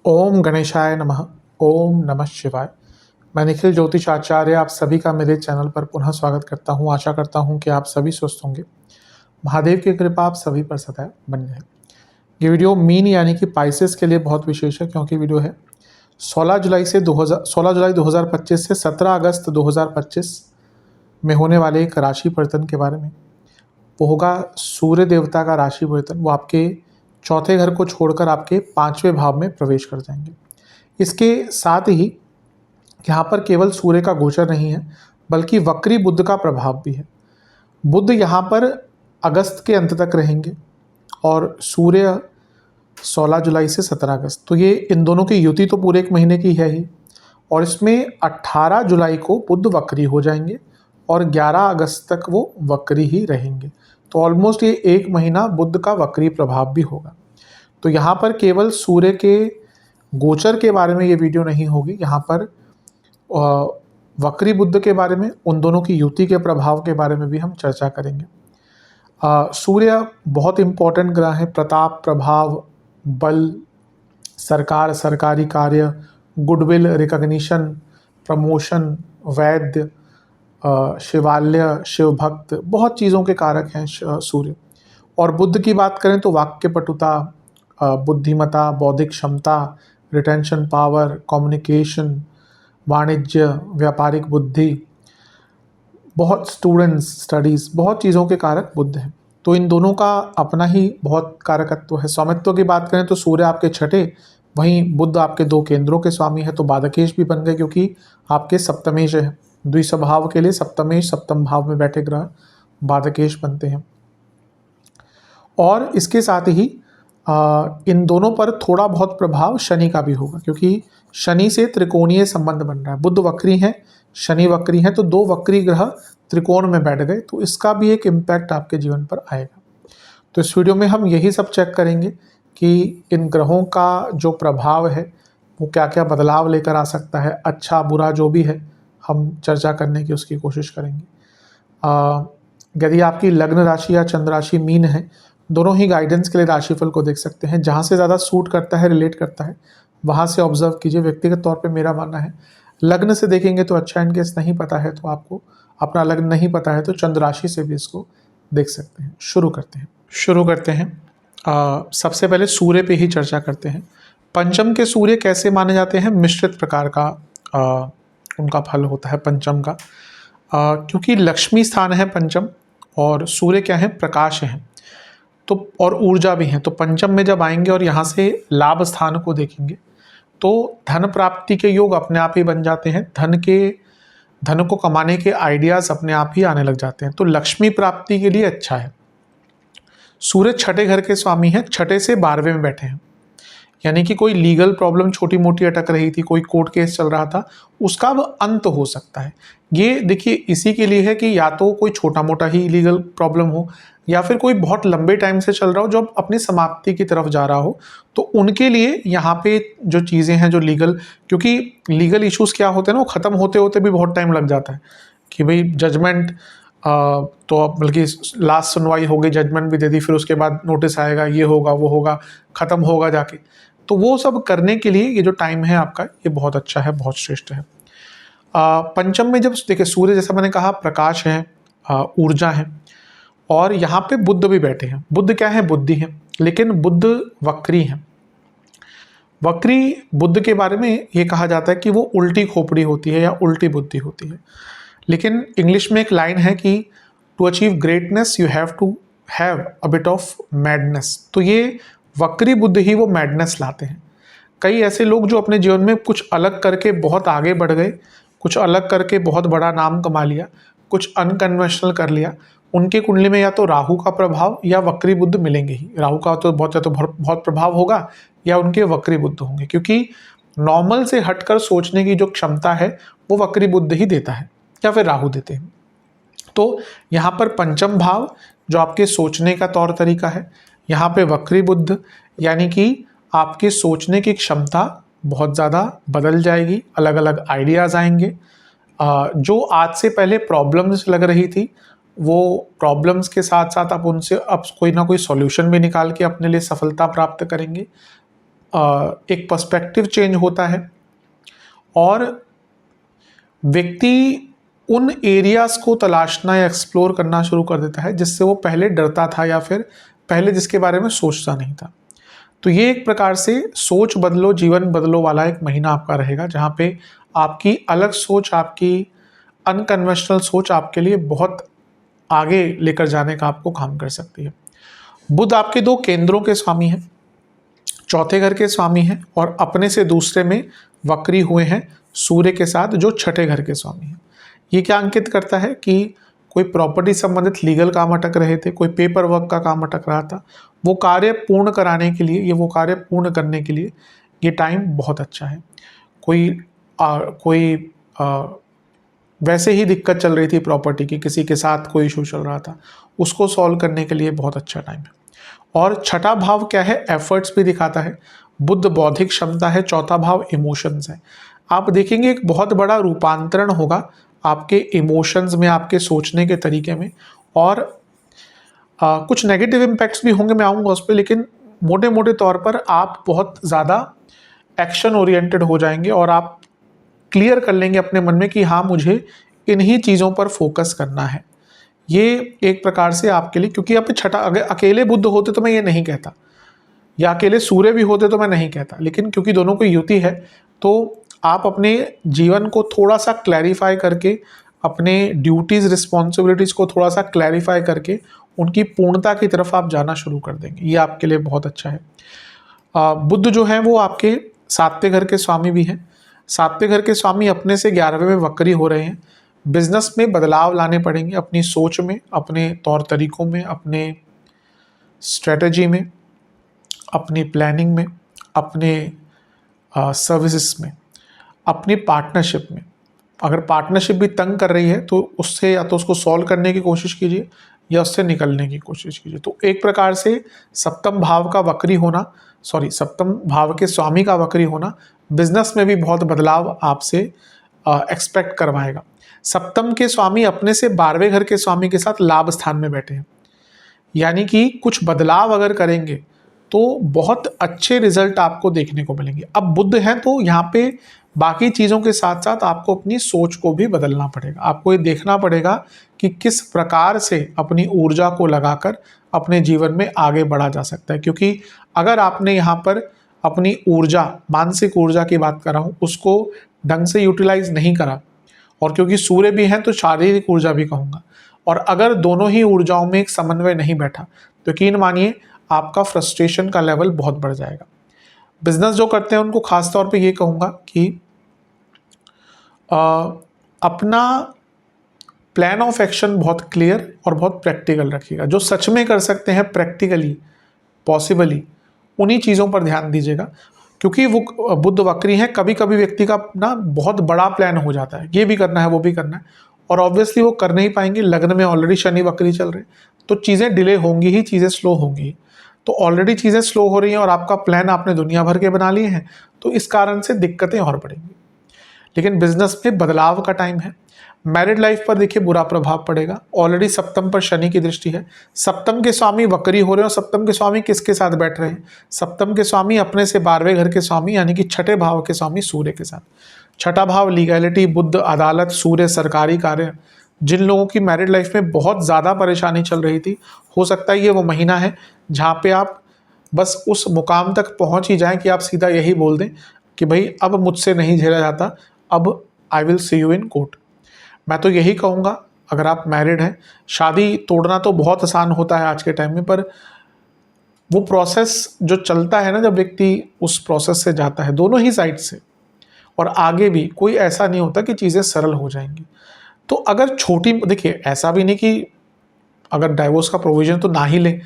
ओम गणेशाय नमः। ओम नमः शिवाय। मैं निखिल ज्योतिषाचार्य आप सभी का मेरे चैनल पर पुनः स्वागत करता हूं। आशा करता हूं कि आप सभी स्वस्थ होंगे। महादेव की कृपा आप सभी पर सदैव बनी रहे। ये वीडियो मीन यानी कि पाइसेस के लिए बहुत विशेष है, क्योंकि वीडियो है 16 जुलाई 2025 से 17 अगस्त 2025 में होने वाले एक राशि परिवर्तन के बारे में। वो होगा सूर्य देवता का राशि परिवर्तन। वो आपके चौथे घर को छोड़कर आपके 5वें भाव में प्रवेश कर जाएंगे। इसके साथ ही यहाँ पर केवल सूर्य का गोचर नहीं है, बल्कि वक्री बुध का प्रभाव भी है। बुध यहाँ पर अगस्त के अंत तक रहेंगे और सूर्य 16 जुलाई से 17 अगस्त। तो ये इन दोनों की युति तो पूरे एक महीने की है ही, और इसमें 18 जुलाई को बुध वक्री हो जाएंगे और 11 अगस्त तक वो वक्री ही रहेंगे। तो ऑलमोस्ट ये एक महीना बुध का वक्री प्रभाव भी होगा। तो यहाँ पर केवल सूर्य के गोचर के बारे में ये वीडियो नहीं होगी, यहाँ पर वक्री बुध के बारे में, उन दोनों की युति के प्रभाव के बारे में भी हम चर्चा करेंगे। सूर्य बहुत इम्पोर्टेंट ग्रह है। प्रताप, प्रभाव, बल, सरकार, सरकारी कार्य, गुडविल, रिकॉग्निशन, प्रमोशन, वैद्य, शिवालय, शिवभक्त, बहुत चीज़ों के कारक हैं सूर्य। और बुध की बात करें तो वाक्य पटुता, बुद्धिमता, बौद्धिक क्षमता, रिटेंशन पावर, कम्युनिकेशन, वाणिज्य, व्यापारिक बुद्धि, बहुत स्टूडेंट्स, स्टडीज़, बहुत चीज़ों के कारक बुध हैं। तो इन दोनों का अपना ही बहुत कारकत्व है। स्वामित्व की बात करें तो सूर्य आपके छठे, वहीं बुध आपके 2 केंद्रों के स्वामी है। तो बाधकेश भी बन गए, क्योंकि आपके सप्तमेश है। द्विस्वभाव के लिए सप्तमेश, सप्तम भाव में बैठे ग्रह बाधकेश बनते हैं। और इसके साथ ही इन दोनों पर थोड़ा बहुत प्रभाव शनि का भी होगा, क्योंकि शनि से त्रिकोणीय संबंध बन रहा है। बुध वक्री हैं, शनि वक्री हैं, तो 2 वक्री ग्रह त्रिकोण में बैठ गए, तो इसका भी एक इम्पैक्ट आपके जीवन पर आएगा। तो इस वीडियो में हम यही सब चेक करेंगे कि इन ग्रहों का जो प्रभाव है वो क्या क्या बदलाव लेकर आ सकता है। अच्छा बुरा जो भी है हम चर्चा करने की उसकी कोशिश करेंगे। यदि आपकी लग्न राशि या चंद्र राशि मीन है, दोनों ही गाइडेंस के लिए राशिफल को देख सकते हैं। जहाँ से ज़्यादा सूट करता है, रिलेट करता है, वहाँ से ऑब्जर्व कीजिए। व्यक्तिगत तौर पे मेरा मानना है लग्न से देखेंगे तो अच्छा। इनकेस नहीं पता है तो आपको अपना लग्न नहीं पता है तो चंद्र राशि से भी इसको देख सकते हैं। शुरू करते हैं। सबसे पहले सूर्य पे ही चर्चा करते हैं। पंचम के सूर्य कैसे माने जाते हैं? मिश्रित प्रकार का उनका फल होता है पंचम का, क्योंकि लक्ष्मी स्थान है पंचम, और सूर्य क्या है? प्रकाश है, तो और ऊर्जा भी है। तो पंचम में जब आएंगे और यहाँ से लाभ स्थान को देखेंगे तो धन प्राप्ति के योग अपने आप ही बन जाते हैं। धन को कमाने के आइडियाज अपने आप ही आने लग जाते हैं। तो लक्ष्मी प्राप्ति के लिए अच्छा है। सूर्य छठे घर के स्वामी हैं, छठे से 12वें में बैठे हैं, यानी कि कोई लीगल प्रॉब्लम छोटी मोटी अटक रही थी, कोई कोर्ट केस चल रहा था, उसका अब अंत हो सकता है। ये देखिए इसी के लिए है कि या तो कोई छोटा मोटा ही लीगल प्रॉब्लम हो, या फिर कोई बहुत लंबे टाइम से चल रहा हो जो अब अपनी समाप्ति की तरफ जा रहा हो। तो उनके लिए यहाँ पे जो चीज़ें हैं जो लीगल, क्योंकि लीगल इश्यूज़ क्या होते हैं ना, वो ख़त्म होते होते भी बहुत टाइम लग जाता है कि भाई जजमेंट, तो बल्कि लास्ट सुनवाई हो गई, जजमेंट भी दे दी, फिर उसके बाद नोटिस आएगा, ये होगा वो होगा, ख़त्म होगा जाके। तो वो सब करने के लिए ये जो टाइम है आपका, ये बहुत अच्छा है, बहुत श्रेष्ठ है। पंचम में जब देखिए सूर्य, जैसा मैंने कहा, प्रकाश है, ऊर्जा है, और यहाँ पे बुध भी बैठे हैं। बुध क्या है? बुद्धि है, लेकिन बुध वक्री है। वक्री बुध के बारे में ये कहा जाता है कि वो उल्टी खोपड़ी होती है या उल्टी बुद्धि होती है। लेकिन इंग्लिश में एक लाइन है कि to achieve greatness you have to have a bit of madness. तो ये वक्री बुद्धि ही वो मैडनेस लाते हैं। कई ऐसे लोग जो अपने जीवन में कुछ अलग करके बहुत आगे बढ़ गए, कुछ अलग करके बहुत बड़ा नाम कमा लिया, कुछ अनकन्वेंशनल कर लिया, उनके कुंडली में या तो राहु का प्रभाव या वक्री बुध मिलेंगे ही। राहु का तो बहुत प्रभाव होगा, या उनके वक्री बुध होंगे, क्योंकि नॉर्मल से हटकर सोचने की जो क्षमता है वो वक्री बुध ही देता है, या फिर राहु देते हैं। तो यहाँ पर पंचम भाव जो आपके सोचने का तौर तरीका है, यहाँ पे वक्री बुध, यानी कि आपके सोचने की क्षमता बहुत ज़्यादा बदल जाएगी, अलग अलग आइडियाज़ आएंगे। जो आज से पहले प्रॉब्लम्स लग रही थी वो प्रॉब्लम्स के साथ साथ आप उनसे अब कोई ना कोई सॉल्यूशन भी निकाल के अपने लिए सफलता प्राप्त करेंगे। एक पर्सपेक्टिव चेंज होता है और व्यक्ति उन एरियाज को तलाशना या एक्सप्लोर करना शुरू कर देता है जिससे वो पहले डरता था या फिर पहले जिसके बारे में सोचता नहीं था। तो ये एक प्रकार से सोच बदलो जीवन बदलो वाला एक महीना आपका रहेगा, जहाँ पे आपकी अलग सोच, आपकी अनकन्वेंशनल सोच आपके लिए बहुत आगे लेकर जाने का आपको काम कर सकती है। बुध आपके 2 केंद्रों के स्वामी हैं, चौथे घर के स्वामी हैं और अपने से दूसरे में वक्री हुए हैं सूर्य के साथ, जो छठे घर के स्वामी हैं। ये क्या अंकित करता है कि कोई प्रॉपर्टी संबंधित लीगल काम अटक रहे थे, कोई पेपर वर्क का काम अटक रहा था, वो कार्य पूर्ण कराने के लिए, वो कार्य पूर्ण करने के लिए ये टाइम बहुत अच्छा है। कोई वैसे ही दिक्कत चल रही थी प्रॉपर्टी की, किसी के साथ कोई इशू चल रहा था, उसको सॉल्व करने के लिए बहुत अच्छा टाइम है। और छठा भाव क्या है, एफर्ट्स भी दिखाता है। बुध बौद्धिक क्षमता है, चौथा भाव इमोशंस है। आप देखेंगे एक बहुत बड़ा रूपांतरण होगा आपके इमोशंस में, आपके सोचने के तरीके में, और कुछ नेगेटिव इम्पैक्ट्स भी होंगे, मैं आऊँगा उस पर, लेकिन मोटे मोटे तौर पर आप बहुत ज़्यादा एक्शन ओरिएंटेड हो जाएंगे और आप क्लियर कर लेंगे अपने मन में कि हाँ, मुझे इन्हीं चीज़ों पर फोकस करना है। ये एक प्रकार से आपके लिए, क्योंकि आप छठा, अगर अकेले बुध होते तो मैं ये नहीं कहता, या अकेले सूर्य भी होते तो मैं नहीं कहता, लेकिन क्योंकि दोनों की युति है तो आप अपने जीवन को थोड़ा सा क्लैरिफाई करके, अपने ड्यूटीज़ रिस्पॉन्सिबिलिटीज़ को थोड़ा सा क्लैरिफाई करके उनकी पूर्णता की तरफ आप जाना शुरू कर देंगे। ये आपके लिए बहुत अच्छा है। बुध जो है वो आपके 7वें घर के स्वामी भी हैं। 7वें घर के स्वामी अपने से 11वें में वक्री हो रहे हैं। बिजनेस में बदलाव लाने पड़ेंगे, अपनी सोच में, अपने तौर तरीकों में, अपने स्ट्रेटजी में, अपनी प्लानिंग में, अपने सर्विसेज में, अपनी पार्टनरशिप में। अगर पार्टनरशिप भी तंग कर रही है तो उससे या तो उसको सॉल्व करने की कोशिश कीजिए या उससे निकलने की कोशिश कीजिए। तो एक प्रकार से सप्तम भाव का वक्री होना, सप्तम भाव के स्वामी का वक्री होना बिजनेस में भी बहुत बदलाव आपसे एक्सपेक्ट करवाएगा। सप्तम के स्वामी अपने से 12वें घर के स्वामी के साथ लाभ स्थान में बैठे हैं, यानी कि कुछ बदलाव अगर करेंगे तो बहुत अच्छे रिजल्ट आपको देखने को मिलेंगे। अब बुध हैं तो यहाँ पे बाकी चीज़ों के साथ साथ आपको अपनी सोच को भी बदलना पड़ेगा। आपको ये देखना पड़ेगा कि किस प्रकार से अपनी ऊर्जा को लगाकर अपने जीवन में आगे बढ़ा जा सकता है, क्योंकि अगर आपने यहाँ पर अपनी ऊर्जा, मानसिक ऊर्जा की बात कर रहा हूँ, उसको ढंग से यूटिलाइज नहीं करा, और क्योंकि सूर्य भी हैं तो शारीरिक ऊर्जा भी कहूँगा, और अगर दोनों ही ऊर्जाओं में एक समन्वय नहीं बैठा तो यकीन मानिए आपका फ्रस्ट्रेशन का लेवल बहुत बढ़ जाएगा। बिजनेस जो करते हैं उनको खास तौर पे ये कहूँगा कि अपना प्लान ऑफ एक्शन बहुत क्लियर और बहुत प्रैक्टिकल रखिएगा। जो सच में कर सकते हैं प्रैक्टिकली, पॉसिबली, उन्हीं चीज़ों पर ध्यान दीजिएगा, क्योंकि वो बुध वक्री हैं। कभी कभी व्यक्ति का ना बहुत बड़ा प्लान हो जाता है, ये भी करना है वो भी करना है, और ऑब्वियसली वो कर नहीं पाएंगे। लग्न में ऑलरेडी शनि वक्री चल रहे हैं तो चीज़ें डिले होंगी ही, चीज़ें स्लो होंगी। तो ऑलरेडी चीज़ें स्लो हो रही हैं और आपका प्लान आपने दुनिया भर के बना लिए हैं, तो इस कारण से दिक्कतें और बढ़ेंगी। लेकिन बिजनेस में बदलाव का टाइम है। मैरिड लाइफ पर देखिए बुरा प्रभाव पड़ेगा। ऑलरेडी सप्तम पर शनि की दृष्टि है। सप्तम के स्वामी वक्री हो रहे हैं और सप्तम के स्वामी किसके साथ बैठ रहे हैं? सप्तम के स्वामी अपने से 12वें घर के स्वामी यानी कि छठे भाव के स्वामी सूर्य के साथ। छठा भाव लीगैलिटी, बुध, अदालत, सूर्य, सरकारी कार्य। जिन लोगों की मैरिड लाइफ में बहुत ज़्यादा परेशानी चल रही थी, हो सकता है ये वो महीना है जहाँ पे आप बस उस मुकाम तक पहुँच ही जाएं कि आप सीधा यही बोल दें कि भाई अब मुझसे नहीं झेला जाता, अब I will see you in court. मैं तो यही कहूँगा, अगर आप मैरिड हैं, शादी तोड़ना तो बहुत आसान होता है आज के टाइम में, पर वो प्रोसेस जो चलता है ना, जब व्यक्ति उस प्रोसेस से जाता है दोनों ही साइड से, और आगे भी कोई ऐसा नहीं होता कि चीज़ें सरल हो जाएंगी। तो अगर छोटी, देखिए ऐसा भी नहीं कि अगर डाइवोर्स का प्रोविज़न तो ना ही लें।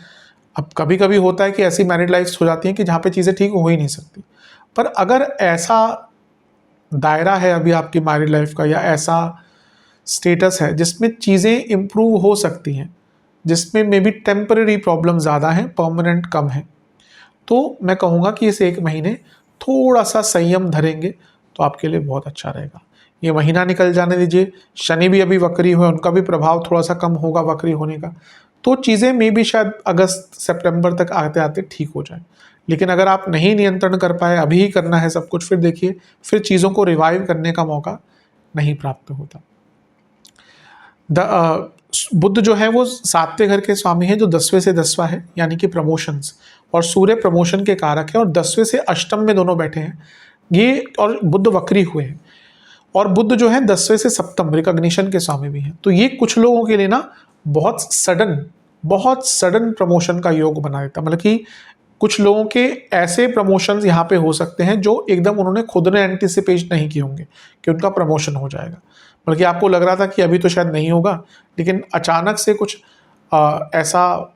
अब कभी कभी होता है कि ऐसी मैरिड लाइफ हो जाती हैं कि जहाँ पे चीज़ें ठीक हो ही नहीं सकती, पर अगर ऐसा दायरा है अभी आपकी मैरिड लाइफ का, या ऐसा स्टेटस है जिसमें चीज़ें इम्प्रूव हो सकती हैं, जिसमें मे बी टेम्परेरी प्रॉब्लम ज़्यादा हैं, परमानेंट कम है, तो मैं कहूँगा कि इस एक महीने थोड़ा सा संयम धरेंगे तो आपके लिए बहुत अच्छा रहेगा। ये महीना निकल जाने दीजिए, शनि भी अभी वक्री हुए, उनका भी प्रभाव थोड़ा सा कम होगा वक्री होने का, तो चीज़ें में भी शायद अगस्त सितंबर तक आते आते ठीक हो जाए। लेकिन अगर आप नहीं नियंत्रण कर पाए, अभी ही करना है सब कुछ, फिर देखिए फिर चीज़ों को रिवाइव करने का मौका नहीं प्राप्त होता। बुध जो है वो 7वें घर के स्वामी है, जो 10वें से 10वां है, यानी कि प्रमोशंस, और सूर्य प्रमोशन के कारक है, और 10वें से अष्टम में दोनों बैठे हैं ये, और बुध वक्री हुए हैं, और बुध जो है 10वें से सप्तम रिकॉग्निशन के स्वामी भी हैं। तो ये कुछ लोगों के लिए ना बहुत सडन प्रमोशन का योग बना देता, मतलब कि कुछ लोगों के ऐसे प्रमोशंस यहाँ पे हो सकते हैं जो एकदम उन्होंने खुद ने एंटिसिपेट नहीं किए होंगे कि उनका प्रमोशन हो जाएगा, बल्कि आपको लग रहा था कि अभी तो शायद नहीं होगा, लेकिन अचानक से कुछ ऐसा,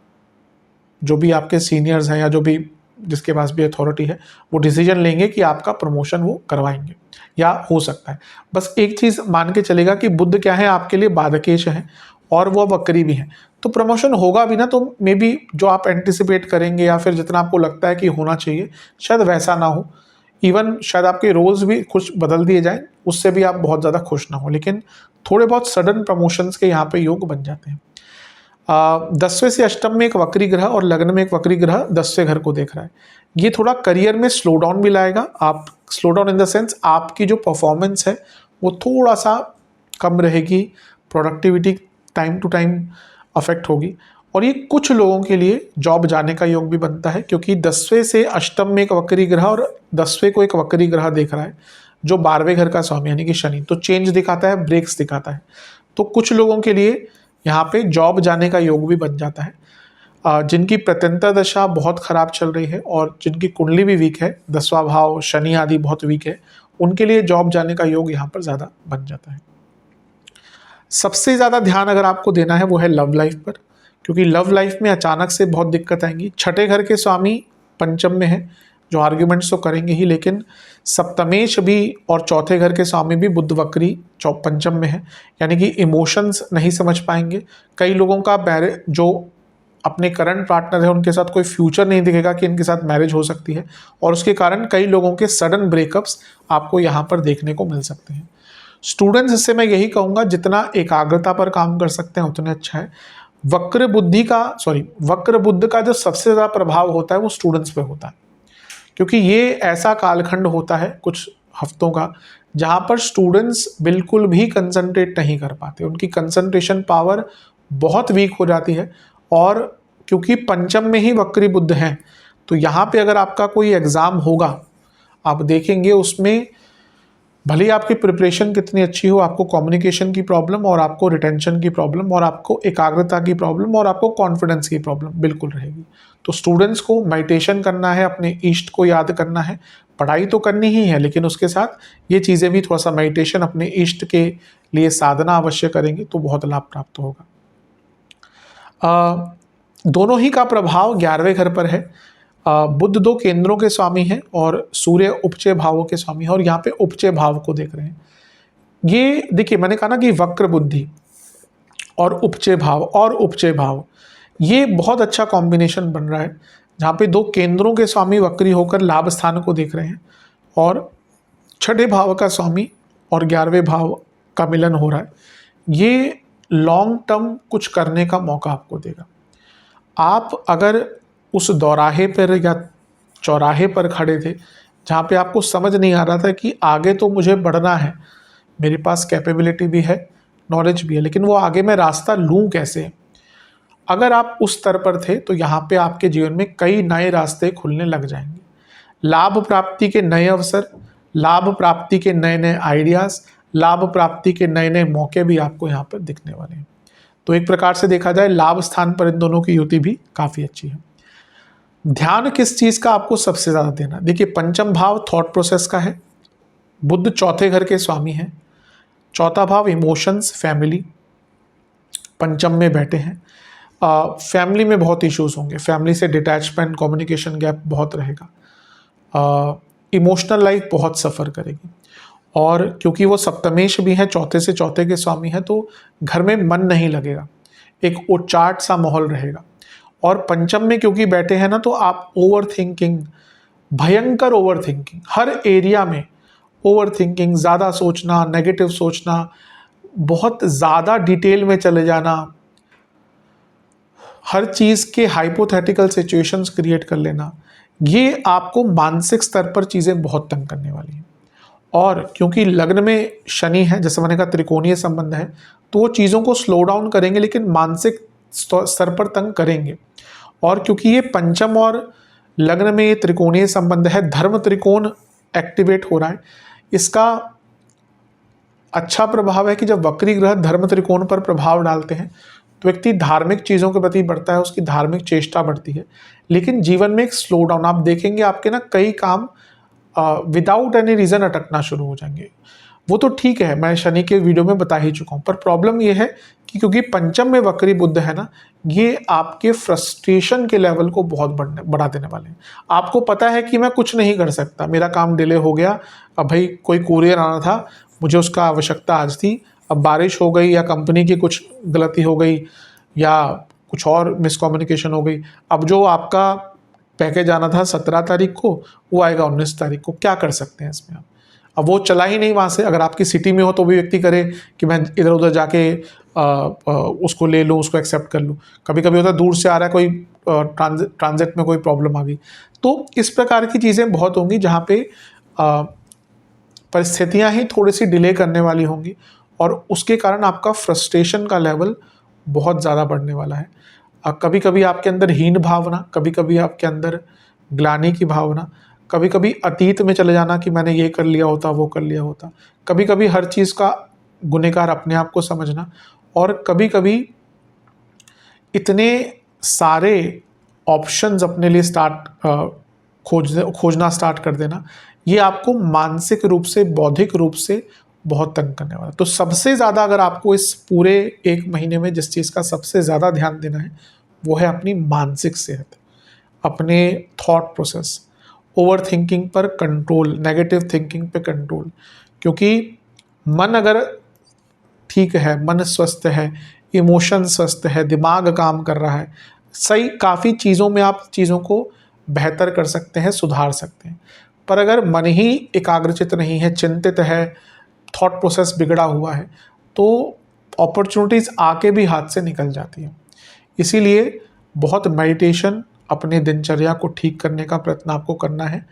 जो भी आपके सीनियर्स हैं या जो भी जिसके पास भी अथॉरिटी है, वो डिसीजन लेंगे कि आपका प्रमोशन वो करवाएंगे, या हो सकता है। बस एक चीज़ मान के चलेगा कि बुध क्या है, आपके लिए बाधकेश है और वो वक्री भी है, तो प्रमोशन होगा भी ना, तो मे बी जो आप एंटिसिपेट करेंगे या फिर जितना आपको लगता है कि होना चाहिए, शायद वैसा ना हो। इवन शायद आपके रोल्स भी कुछ बदल दिए जाएं, उससे भी आप बहुत ज़्यादा खुश ना हो, लेकिन थोड़े बहुत सडन प्रमोशंस के यहाँ पे योग बन जाते हैं। 10वें से अष्टम में एक वक्री ग्रह और लग्न में एक वक्री ग्रह 10वें घर को देख रहा है। ये थोड़ा करियर में स्लो डाउन भी लाएगा, आप slow down in the sense आपकी जो परफॉर्मेंस है वो थोड़ा सा कम रहेगी, productivity time to time affect होगी, और ये कुछ लोगों के लिए जॉब जाने का योग भी बनता है, क्योंकि 10वें से अष्टम में एक वक्री ग्रह और 10वें को एक वक्री ग्रह देख रहा है जो 12वें घर का स्वामी यानी कि शनि, तो चेंज दिखाता है, ब्रेक्स दिखाता है। तो कुछ लोगों के लिए यहाँ पे जॉब जाने का योग भी बन जाता है। जिनकी प्रत्यंतर दशा बहुत खराब चल रही है और जिनकी कुंडली भी वीक है, 10वां भाव शनि आदि बहुत वीक है, उनके लिए जॉब जाने का योग यहाँ पर ज़्यादा बन जाता है। सबसे ज़्यादा ध्यान अगर आपको देना है वो है लव लाइफ पर, क्योंकि लव लाइफ में अचानक से बहुत दिक्कत आएंगी। 6ठे घर के स्वामी पंचम में है, जो आर्ग्यूमेंट्स तो करेंगे ही, लेकिन सप्तमेश भी और चौथे घर के स्वामी भी बुध वक्री पंचम में है, यानी कि इमोशंस नहीं समझ पाएंगे। कई लोगों का जो अपने करंट पार्टनर है उनके साथ कोई फ्यूचर नहीं दिखेगा कि इनके साथ मैरिज हो सकती है, और उसके कारण कई लोगों के सडन ब्रेकअप्स आपको यहाँ पर देखने को मिल सकते हैं। स्टूडेंट्स, इससे मैं यही कहूँगा जितना एकाग्रता पर काम कर सकते हैं उतना अच्छा है। वक्र बुद्ध का जो सबसे ज़्यादा प्रभाव होता है वो स्टूडेंट्स पे होता है, क्योंकि ये ऐसा कालखंड होता है कुछ हफ्तों का जहाँ पर स्टूडेंट्स बिल्कुल भी कंसंट्रेट नहीं कर पाते, उनकी कंसंट्रेशन पावर बहुत वीक हो जाती है। और क्योंकि पंचम में ही वक्री बुद्ध हैं, तो यहाँ पे अगर आपका कोई एग्ज़ाम होगा, आप देखेंगे उसमें भले ही आपकी प्रिपरेशन कितनी अच्छी हो, आपको कम्युनिकेशन की प्रॉब्लम और आपको रिटेंशन की प्रॉब्लम और आपको एकाग्रता की प्रॉब्लम और आपको कॉन्फिडेंस की प्रॉब्लम बिल्कुल रहेगी। तो स्टूडेंट्स को मेडिटेशन करना है, अपने ईष्ट को याद करना है, पढ़ाई तो करनी ही है, लेकिन उसके साथ ये चीज़ें भी, थोड़ा सा मेडिटेशन, अपने ईष्ट के लिए साधना अवश्य करेंगे तो बहुत लाभ प्राप्त होगा। दोनों ही का प्रभाव 11वें घर पर है। बुध 2 केंद्रों के स्वामी हैं और सूर्य उपचय भावों के स्वामी हैं, और यहाँ पे उपचय भाव को देख रहे हैं। ये देखिए, मैंने कहा ना कि वक्र बुद्धि और उपचय भाव ये बहुत अच्छा कॉम्बिनेशन बन रहा है, जहाँ पे 2 केंद्रों के स्वामी वक्री होकर लाभ स्थान को देख रहे हैं, और 6ठे भाव का स्वामी और 11वें भाव का मिलन हो रहा है। ये लॉन्ग टर्म कुछ करने का मौका आपको देगा। आप अगर उस दौराहे पर या चौराहे पर खड़े थे जहाँ पे आपको समझ नहीं आ रहा था कि आगे तो मुझे बढ़ना है, मेरे पास कैपेबिलिटी भी है, नॉलेज भी है, लेकिन वो आगे मैं रास्ता लूँ कैसे, अगर आप उस स्तर पर थे तो यहाँ पे आपके जीवन में कई नए रास्ते खुलने लग जाएंगे। लाभ प्राप्ति के नए अवसर, लाभ प्राप्ति के नए नए आइडियाज़, लाभ प्राप्ति के नए नए मौके भी आपको यहाँ पर दिखने वाले हैं। तो एक प्रकार से देखा जाए लाभ स्थान पर इन दोनों की युति भी काफ़ी अच्छी है। ध्यान किस चीज़ का आपको सबसे ज़्यादा देना, देखिए पंचम भाव थॉट प्रोसेस का है, बुध चौथे घर के स्वामी हैं, चौथा भाव इमोशंस, फैमिली पंचम में बैठे हैं। फैमिली में बहुत इश्यूज होंगे, फैमिली से डिटैचमेंट, कम्युनिकेशन गैप बहुत रहेगा, इमोशनल लाइफ बहुत सफ़र करेगी, और क्योंकि वो सप्तमेश भी हैं, चौथे से चौथे के स्वामी हैं, तो घर में मन नहीं लगेगा, एक उच्चाट सा माहौल रहेगा। और पंचम में क्योंकि बैठे हैं ना, तो आप ओवर थिंकिंग, भयंकर ओवर थिंकिंग, हर एरिया में ओवर थिंकिंग, ज़्यादा सोचना, नेगेटिव सोचना, बहुत ज़्यादा डिटेल में चले जाना, हर चीज़ के हाइपोथेटिकल सिचुएशंस क्रिएट कर लेना, ये आपको मानसिक स्तर पर चीज़ें बहुत तंग करने वाली हैं। और क्योंकि लग्न में शनि है, जैसे मैंने कहा त्रिकोणीय संबंध है, तो वो चीज़ों को स्लो डाउन करेंगे लेकिन मानसिक स्तर पर तंग करेंगे। और क्योंकि ये पंचम और लग्न में ये त्रिकोणीय संबंध है, धर्म त्रिकोण एक्टिवेट हो रहा है, इसका अच्छा प्रभाव है कि जब वक्री ग्रह धर्म त्रिकोण पर प्रभाव डालते हैं तो व्यक्ति धार्मिक चीज़ों के प्रति बढ़ता है, उसकी धार्मिक चेष्टा बढ़ती है, लेकिन जीवन में एक स्लो डाउन आप देखेंगे, आपके ना कई काम विदाउट एनी रीज़न अटकना शुरू हो जाएंगे। वो तो ठीक है, मैं शनि के वीडियो में बता ही चुका हूँ, पर प्रॉब्लम ये है कि क्योंकि पंचम में वक्री बुध है ना, ये आपके फ्रस्ट्रेशन के लेवल को बहुत बढ़ा देने वाले हैं। आपको पता है कि मैं कुछ नहीं कर सकता, मेरा काम डिले हो गया, अब भाई कोई कुरियर आना था, मुझे उसका आवश्यकता आज थी, अब बारिश हो गई या कंपनी की कुछ गलती हो गई या कुछ और मिसकम्युनिकेशन हो गई, अब जो आपका पैकेज आना था 17 तारीख को, वो आएगा 19 तारीख को, क्या कर सकते हैं इसमें आप? अब वो चला ही नहीं वहाँ से। अगर आपकी सिटी में हो तो भी व्यक्ति करे कि मैं इधर उधर जाके उसको ले लूँ, उसको एक्सेप्ट कर लूँ। कभी कभी होता है दूर से आ रहा है कोई, ट्रांजिट में कोई प्रॉब्लम आ गई, तो इस प्रकार की चीज़ें बहुत होंगी जहाँ पे परिस्थितियाँ ही थोड़ी सी डिले करने वाली होंगी और उसके कारण आपका फ्रस्ट्रेशन का लेवल बहुत ज़्यादा बढ़ने वाला है। कभी कभी आपके अंदर हीन भावना, कभी कभी आपके अंदर ग्लानि की भावना, कभी कभी अतीत में चले जाना कि मैंने ये कर लिया होता, वो कर लिया होता, कभी कभी हर चीज़ का गुनहगार अपने आप को समझना, और कभी कभी इतने सारे ऑप्शंस अपने लिए खोजना स्टार्ट कर देना, ये आपको मानसिक रूप से, बौद्धिक रूप से बहुत तंग करने वाला। तो सबसे ज़्यादा अगर आपको इस पूरे 1 महीने में जिस चीज़ का सबसे ज़्यादा ध्यान देना है वो है अपनी मानसिक सेहत, अपने थॉट प्रोसेस, ओवर थिंकिंग पर कंट्रोल, नेगेटिव थिंकिंग पे कंट्रोल। क्योंकि मन अगर ठीक है, मन स्वस्थ है, इमोशन स्वस्थ है, दिमाग काम कर रहा है, सही काफ़ी चीज़ों में आप चीज़ों को बेहतर कर सकते हैं, सुधार सकते हैं। पर अगर मन ही एकाग्रचित नहीं है, चिंतित है, थॉट प्रोसेस बिगड़ा हुआ है, तो अपॉर्चुनिटीज़ आके भी हाथ से निकल जाती हैं। इसीलिए बहुत मेडिटेशन, अपने दिनचर्या को ठीक करने का प्रयत्न आपको करना है।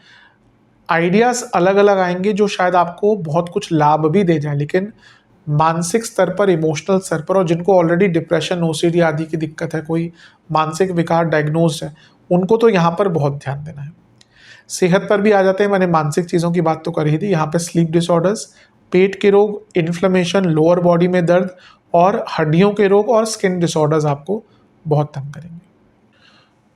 आइडियाज़ अलग अलग आएंगे जो शायद आपको बहुत कुछ लाभ भी दे जाए, लेकिन मानसिक स्तर पर, इमोशनल स्तर पर, और जिनको ऑलरेडी डिप्रेशन, ओसीडी आदि की दिक्कत है, कोई मानसिक विकार डायग्नोज्ड है, उनको तो यहाँ पर बहुत ध्यान देना है। सेहत पर भी आ जाते हैं, मैंने मानसिक चीज़ों की बात तो कर ही दी। यहाँ पे स्लीप डिसऑर्डर्स, पेट के रोग, इन्फ्लेमेशन, लोअर बॉडी में दर्द और हड्डियों के रोग और स्किन डिसऑर्डर्स आपको बहुत तंग करेंगे।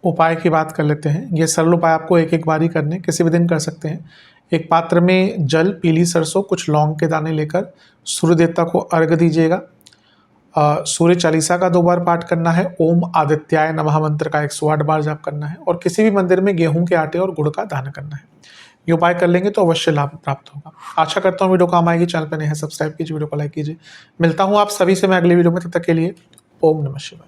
उपाय की बात कर लेते हैं। ये सरल उपाय आपको एक एक बारी करने, किसी भी दिन कर सकते हैं। एक पात्र में जल, पीली सरसों, कुछ लौंग के दाने लेकर सूर्य देवता को अर्घ्य दीजिएगा। सूर्य चालीसा का 2 बार पाठ करना है। ओम आदित्याय नमः मंत्र का 108 बार जाप करना है और किसी भी मंदिर में गेहूं के आटे और गुड़ का दान करना है। ये उपाय कर लेंगे तो अवश्य लाभ प्राप्त होगा। आशा करता हूँ वीडियो काम आएगी। चैनल पर नए हैं, सब्सक्राइब कीजिए, वीडियो को लाइक कीजिए। मिलता हूँ आप सभी से मैं अगली वीडियो में, तब तक के लिए ओम नमः शिवाय।